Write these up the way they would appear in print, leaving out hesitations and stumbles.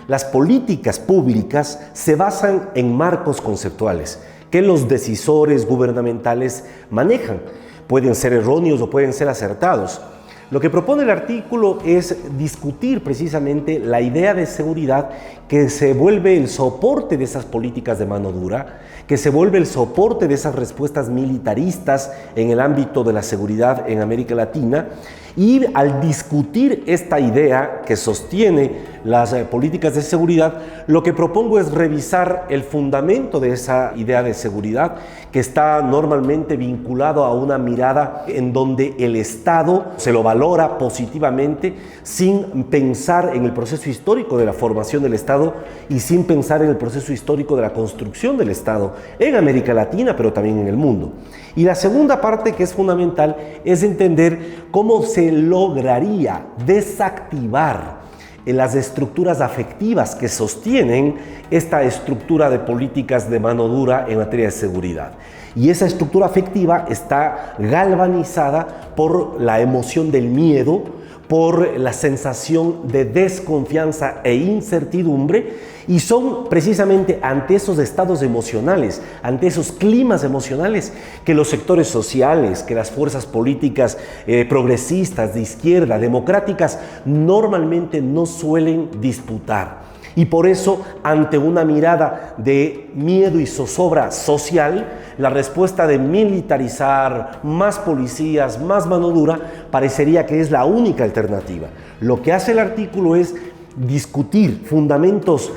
Las políticas públicas se basan en marcos conceptuales que los decisores gubernamentales manejan. Pueden ser erróneos o pueden ser acertados. Lo que propone el artículo es discutir precisamente la idea de seguridad que se vuelve el soporte de esas políticas de mano dura, que se vuelve el soporte de esas respuestas militaristas en el ámbito de la seguridad en América Latina. Y al discutir esta idea que sostiene las políticas de seguridad, lo que propongo es revisar el fundamento de esa idea de seguridad, que está normalmente vinculado a una mirada en donde el Estado se lo valora positivamente sin pensar en el proceso histórico de la formación del Estado y sin pensar en el proceso histórico de la construcción del Estado en América Latina, pero también en el mundo. Y la segunda parte, que es fundamental, es entender cómo se lograría desactivar las estructuras afectivas que sostienen esta estructura de políticas de mano dura en materia de seguridad. Y esa estructura afectiva está galvanizada por la emoción del miedo, por la sensación de desconfianza e incertidumbre, y son precisamente ante esos estados emocionales, ante esos climas emocionales, que los sectores sociales, que las fuerzas políticas progresistas, de izquierda, democráticas, normalmente no suelen disputar. Y por eso, ante una mirada de miedo y zozobra social, la respuesta de militarizar, más policías, más mano dura, parecería que es la única alternativa. Lo que hace el artículo es discutir fundamentos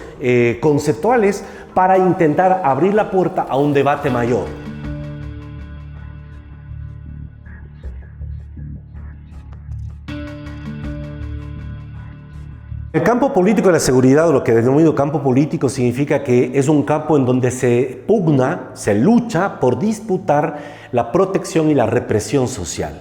conceptuales para intentar abrir la puerta a un debate mayor. El campo político de la seguridad, o lo que denomino campo político, significa que es un campo en donde se pugna, se lucha por disputar la protección y la represión social.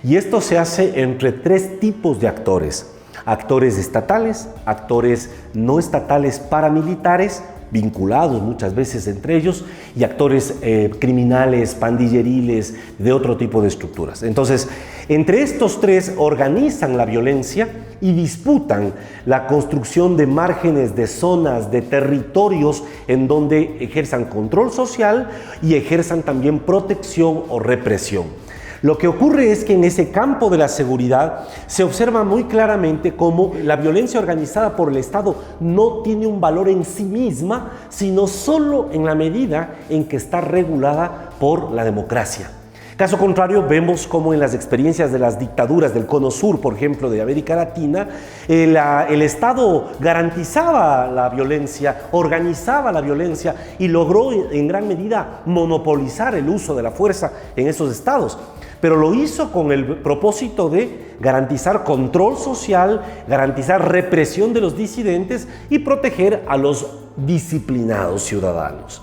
Y esto se hace entre tres tipos de actores: actores estatales, actores no estatales paramilitares, vinculados muchas veces entre ellos, y actores criminales, pandilleriles, de otro tipo de estructuras. Entonces, entre estos tres organizan la violencia y disputan la construcción de márgenes, de zonas, de territorios en donde ejerzan control social y ejerzan también protección o represión. Lo que ocurre es que en ese campo de la seguridad se observa muy claramente cómo la violencia organizada por el Estado no tiene un valor en sí misma, sino solo en la medida en que está regulada por la democracia. Caso contrario, vemos cómo en las experiencias de las dictaduras del Cono Sur, por ejemplo, de América Latina, el Estado garantizaba la violencia, organizaba la violencia y logró en gran medida monopolizar el uso de la fuerza en esos estados. Pero lo hizo con el propósito de garantizar control social, garantizar represión de los disidentes y proteger a los disciplinados ciudadanos.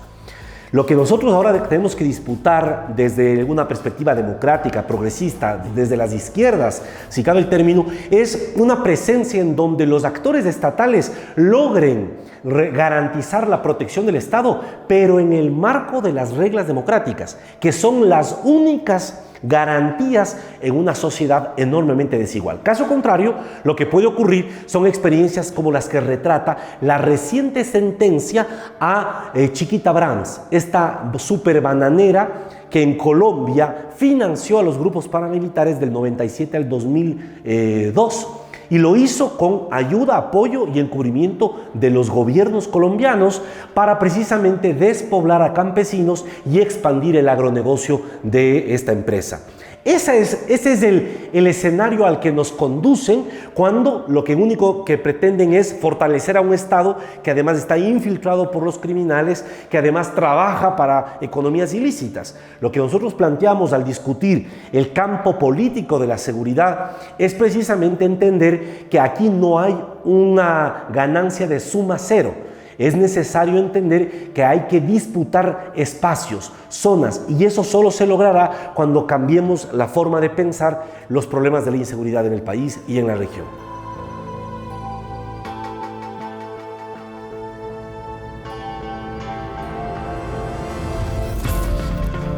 Lo que nosotros ahora tenemos que disputar desde una perspectiva democrática, progresista, desde las izquierdas, si cabe el término, es una presencia en donde los actores estatales logren garantizar la protección del Estado, pero en el marco de las reglas democráticas, que son las únicas garantías en una sociedad enormemente desigual. Caso contrario, lo que puede ocurrir son experiencias como las que retrata la reciente sentencia a Chiquita Brands, esta super bananera que en Colombia financió a los grupos paramilitares del 97 al 2002. Y lo hizo con ayuda, apoyo y encubrimiento de los gobiernos colombianos para precisamente despoblar a campesinos y expandir el agronegocio de esta empresa. Ese es el escenario al que nos conducen cuando lo único que pretenden es fortalecer a un Estado que además está infiltrado por los criminales, que además trabaja para economías ilícitas. Lo que nosotros planteamos al discutir el campo político de la seguridad es precisamente entender que aquí no hay una ganancia de suma cero. Es necesario entender que hay que disputar espacios, zonas, y eso solo se logrará cuando cambiemos la forma de pensar los problemas de la inseguridad en el país y en la región.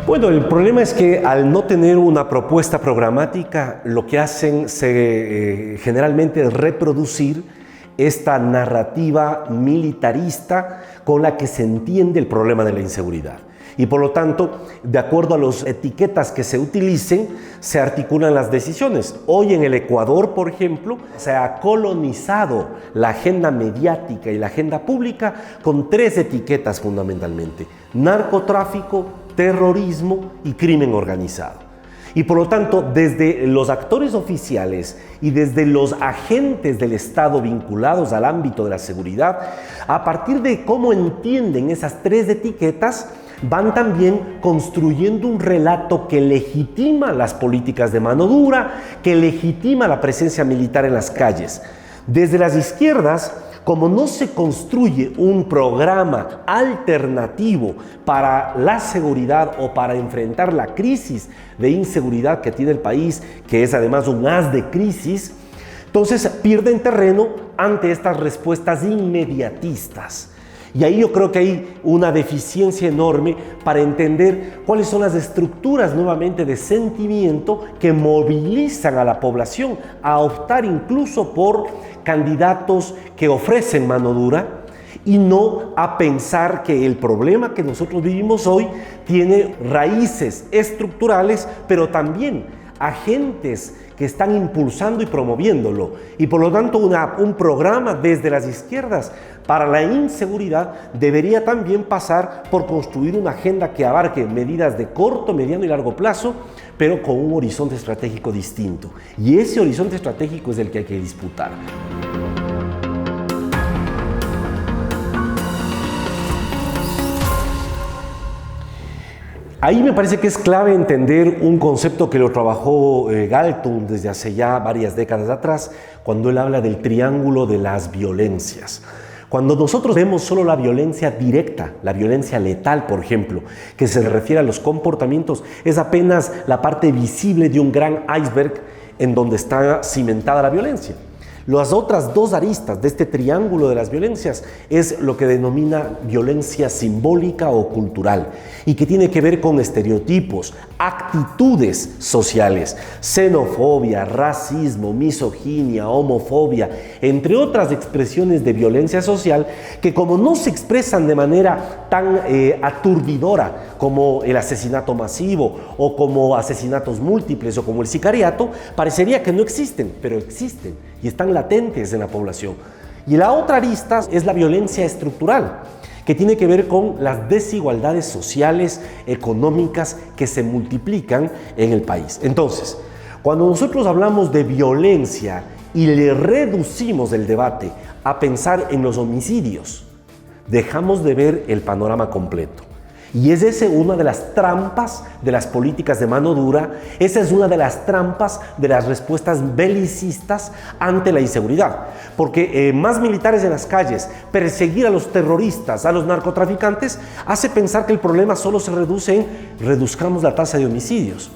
Bueno, el problema es que al no tener una propuesta programática, lo que hacen generalmente es reproducir esta narrativa militarista con la que se entiende el problema de la inseguridad. Y por lo tanto, de acuerdo a las etiquetas que se utilicen, se articulan las decisiones. Hoy en el Ecuador, por ejemplo, se ha colonizado la agenda mediática y la agenda pública con 3 etiquetas fundamentalmente: narcotráfico, terrorismo y crimen organizado. Y por lo tanto, desde los actores oficiales y desde los agentes del Estado vinculados al ámbito de la seguridad, a partir de cómo entienden esas 3 etiquetas, van también construyendo un relato que legitima las políticas de mano dura, que legitima la presencia militar en las calles. Desde las izquierdas, como no se construye un programa alternativo para la seguridad o para enfrentar la crisis de inseguridad que tiene el país, que es además un haz de crisis, entonces pierden terreno ante estas respuestas inmediatistas. Y ahí yo creo que hay una deficiencia enorme para entender cuáles son las estructuras nuevamente de sentimiento que movilizan a la población a optar incluso por candidatos que ofrecen mano dura y no a pensar que el problema que nosotros vivimos hoy tiene raíces estructurales, pero también agentes que están impulsando y promoviéndolo. Y por lo tanto un programa desde las izquierdas para la inseguridad debería también pasar por construir una agenda que abarque medidas de corto, mediano y largo plazo, pero con un horizonte estratégico distinto. Y ese horizonte estratégico es el que hay que disputar. Ahí me parece que es clave entender un concepto que lo trabajó Galtung desde hace ya varias décadas atrás, cuando él habla del triángulo de las violencias. Cuando nosotros vemos solo la violencia directa, la violencia letal, por ejemplo, que se refiere a los comportamientos, es apenas la parte visible de un gran iceberg en donde está cimentada la violencia. Las otras 2 aristas de este triángulo de las violencias es lo que denomina violencia simbólica o cultural y que tiene que ver con estereotipos, actitudes sociales, xenofobia, racismo, misoginia, homofobia, entre otras expresiones de violencia social que, como no se expresan de manera tan aturdidora como el asesinato masivo o como asesinatos múltiples o como el sicariato, parecería que no existen, pero existen y están latentes en la población. Y la otra arista es la violencia estructural, que tiene que ver con las desigualdades sociales, económicas que se multiplican en el país. Entonces, cuando nosotros hablamos de violencia y le reducimos el debate a pensar en los homicidios, dejamos de ver el panorama completo. Y es esa una de las trampas de las políticas de mano dura, esa es una de las trampas de las respuestas belicistas ante la inseguridad. Porque más militares en las calles, perseguir a los terroristas, a los narcotraficantes, hace pensar que el problema solo se reduce en reduzcamos la tasa de homicidios.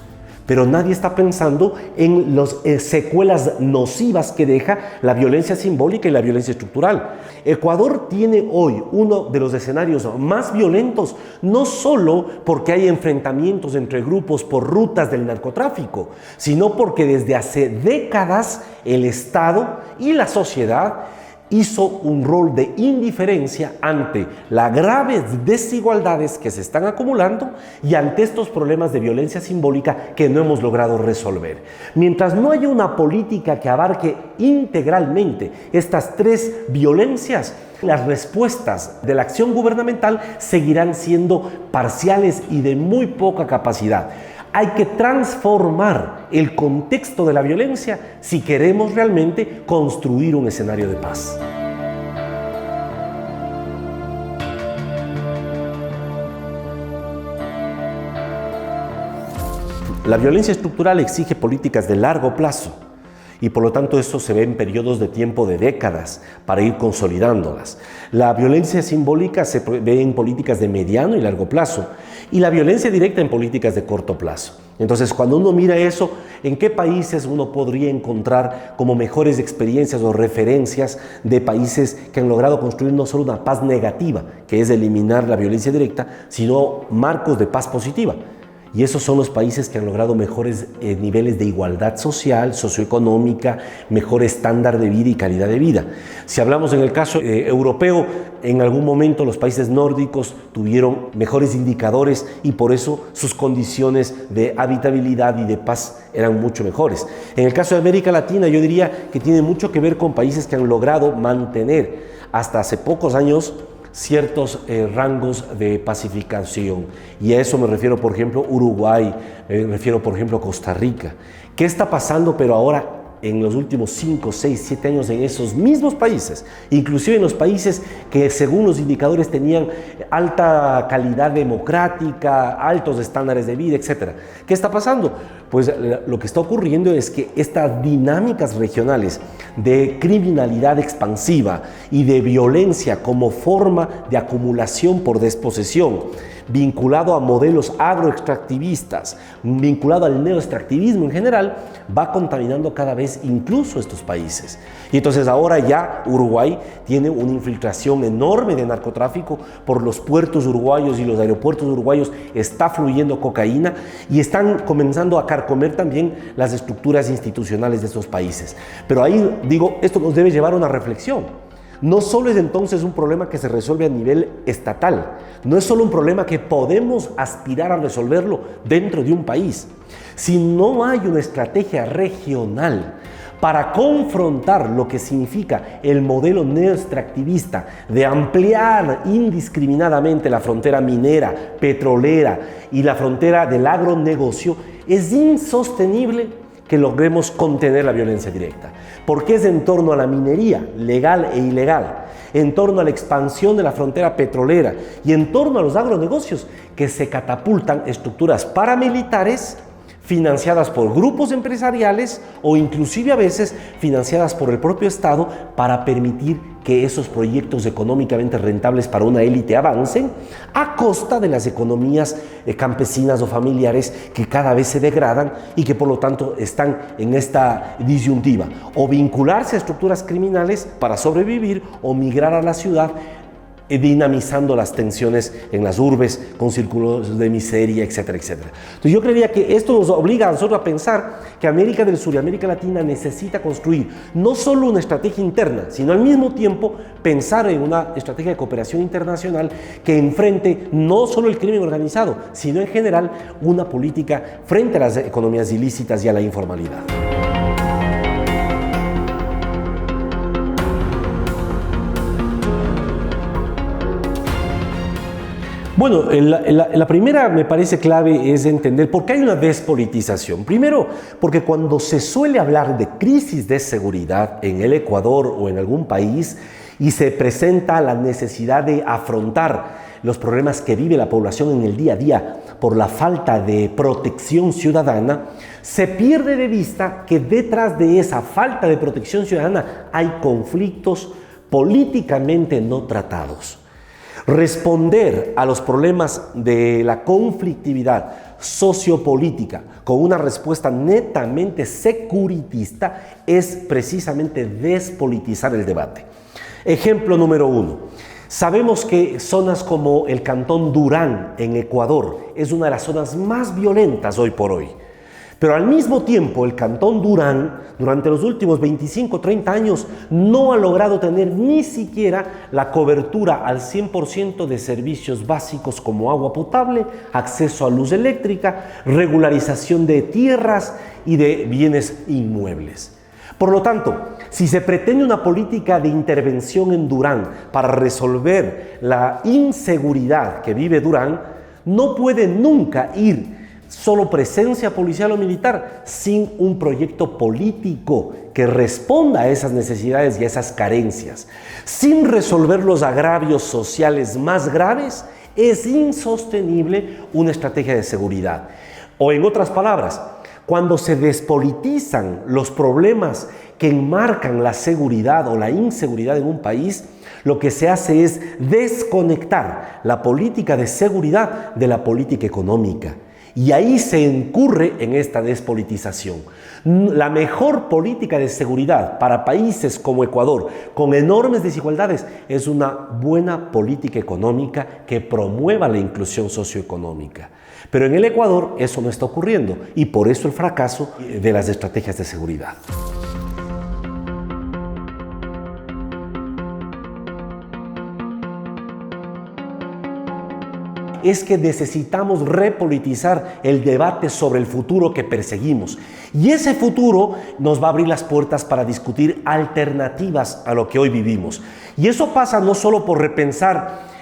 Pero nadie está pensando en las secuelas nocivas que deja la violencia simbólica y la violencia estructural. Ecuador tiene hoy uno de los escenarios más violentos, no solo porque hay enfrentamientos entre grupos por rutas del narcotráfico, sino porque desde hace décadas el Estado y la sociedad hizo un rol de indiferencia ante las graves desigualdades que se están acumulando y ante estos problemas de violencia simbólica que no hemos logrado resolver. Mientras no haya una política que abarque integralmente estas 3 violencias, las respuestas de la acción gubernamental seguirán siendo parciales y de muy poca capacidad. Hay que transformar el contexto de la violencia si queremos realmente construir un escenario de paz. La violencia estructural exige políticas de largo plazo y por lo tanto eso se ve en periodos de tiempo de décadas para ir consolidándolas. La violencia simbólica se ve en políticas de mediano y largo plazo y la violencia directa en políticas de corto plazo. Entonces, cuando uno mira eso, ¿en qué países uno podría encontrar como mejores experiencias o referencias de países que han logrado construir no solo una paz negativa, que es eliminar la violencia directa, sino marcos de paz positiva? Y esos son los países que han logrado mejores niveles de igualdad social, socioeconómica, mejor estándar de vida y calidad de vida. Si hablamos en el caso europeo, en algún momento los países nórdicos tuvieron mejores indicadores y por eso sus condiciones de habitabilidad y de paz eran mucho mejores. En el caso de América Latina, yo diría que tiene mucho que ver con países que han logrado mantener hasta hace pocos años ciertos rangos de pacificación. Y a eso me refiero, por ejemplo, Uruguay, me refiero, por ejemplo, Costa Rica. ¿Qué está pasando, pero ahora en los últimos 5, 6, 7 años en esos mismos países, inclusive en los países que según los indicadores tenían alta calidad democrática, altos estándares de vida, etc.? ¿Qué está pasando? Pues lo que está ocurriendo es que estas dinámicas regionales de criminalidad expansiva y de violencia como forma de acumulación por desposesión, vinculado a modelos agroextractivistas, vinculado al neoextractivismo en general, va contaminando cada vez incluso estos países. Y entonces ahora ya Uruguay tiene una infiltración enorme de narcotráfico por los puertos uruguayos y los aeropuertos uruguayos está fluyendo cocaína y están comenzando a carcomer también las estructuras institucionales de estos países. Pero ahí digo, esto nos debe llevar a una reflexión. No solo es entonces un problema que se resuelve a nivel estatal, no es solo un problema que podemos aspirar a resolverlo dentro de un país. Si no hay una estrategia regional para confrontar lo que significa el modelo neoextractivista de ampliar indiscriminadamente la frontera minera, petrolera y la frontera del agronegocio, es insostenible que logremos contener la violencia directa, porque es en torno a la minería legal e ilegal, en torno a la expansión de la frontera petrolera y en torno a los agronegocios que se catapultan estructuras paramilitares financiadas por grupos empresariales o inclusive a veces financiadas por el propio Estado para permitir que esos proyectos económicamente rentables para una élite avancen a costa de las economías campesinas o familiares que cada vez se degradan y que por lo tanto están en esta disyuntiva, o vincularse a estructuras criminales para sobrevivir o migrar a la ciudad, dinamizando las tensiones en las urbes con círculos de miseria, etcétera, etcétera. Entonces yo creería que esto nos obliga a nosotros a pensar que América del Sur y América Latina necesita construir no solo una estrategia interna, sino al mismo tiempo pensar en una estrategia de cooperación internacional que enfrente no solo el crimen organizado, sino en general una política frente a las economías ilícitas y a la informalidad. Bueno, la primera me parece clave es entender por qué hay una despolitización. Primero, porque cuando se suele hablar de crisis de seguridad en el Ecuador o en algún país y se presenta la necesidad de afrontar los problemas que vive la población en el día a día por la falta de protección ciudadana, se pierde de vista que detrás de esa falta de protección ciudadana hay conflictos políticamente no tratados. Responder a los problemas de la conflictividad sociopolítica con una respuesta netamente securitista es precisamente despolitizar el debate. Ejemplo número 1. Sabemos que zonas como el cantón Durán en Ecuador es una de las zonas más violentas hoy por hoy. Pero al mismo tiempo, el cantón Durán, durante los últimos 25 o 30 años, no ha logrado tener ni siquiera la cobertura al 100% de servicios básicos como agua potable, acceso a luz eléctrica, regularización de tierras y de bienes inmuebles. Por lo tanto, si se pretende una política de intervención en Durán para resolver la inseguridad que vive Durán, no puede nunca ir solo presencia policial o militar, sin un proyecto político que responda a esas necesidades y a esas carencias. Sin resolver los agravios sociales más graves, es insostenible una estrategia de seguridad. O en otras palabras, cuando se despolitizan los problemas que enmarcan la seguridad o la inseguridad en un país, lo que se hace es desconectar la política de seguridad de la política económica. Y ahí se incurre en esta despolitización. La mejor política de seguridad para países como Ecuador, con enormes desigualdades, es una buena política económica que promueva la inclusión socioeconómica. Pero en el Ecuador eso no está ocurriendo y por eso el fracaso de las estrategias de seguridad. Es que necesitamos repolitizar el debate sobre el futuro que perseguimos. Y ese futuro nos va a abrir las puertas para discutir alternativas a lo que hoy vivimos. Y eso pasa no solo por repensar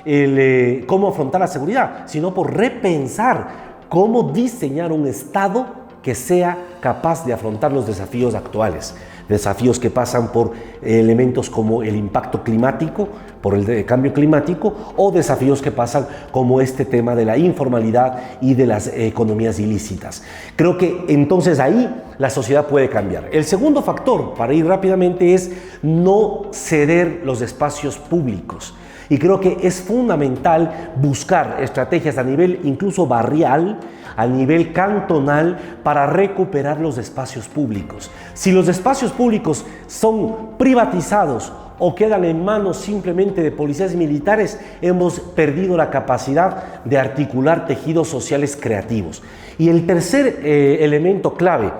cómo afrontar la seguridad, sino por repensar cómo diseñar un Estado que sea capaz de afrontar los desafíos actuales. Desafíos que pasan por elementos como el impacto climático, por el cambio climático, o desafíos que pasan como este tema de la informalidad y de las economías ilícitas. Creo que entonces ahí la sociedad puede cambiar. El segundo factor, para ir rápidamente, es no ceder los espacios públicos. Y creo que es fundamental buscar estrategias a nivel incluso barrial, a nivel cantonal, para recuperar los espacios públicos. Si los espacios públicos son privatizados o quedan en manos simplemente de policías militares, hemos perdido la capacidad de articular tejidos sociales creativos. Y el tercer elemento clave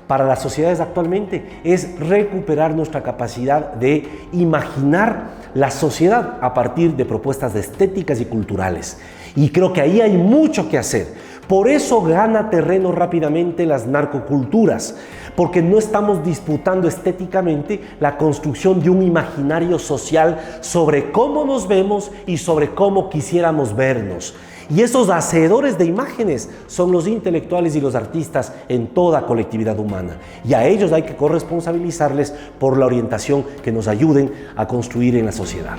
para las sociedades actualmente es recuperar nuestra capacidad de imaginar la sociedad a partir de propuestas estéticas y culturales. Y creo que ahí hay mucho que hacer. Por eso gana terreno rápidamente las narcoculturas, porque no estamos disputando estéticamente la construcción de un imaginario social sobre cómo nos vemos y sobre cómo quisiéramos vernos. Y esos hacedores de imágenes son los intelectuales y los artistas en toda colectividad humana. Y a ellos hay que corresponsabilizarles por la orientación que nos ayuden a construir en la sociedad.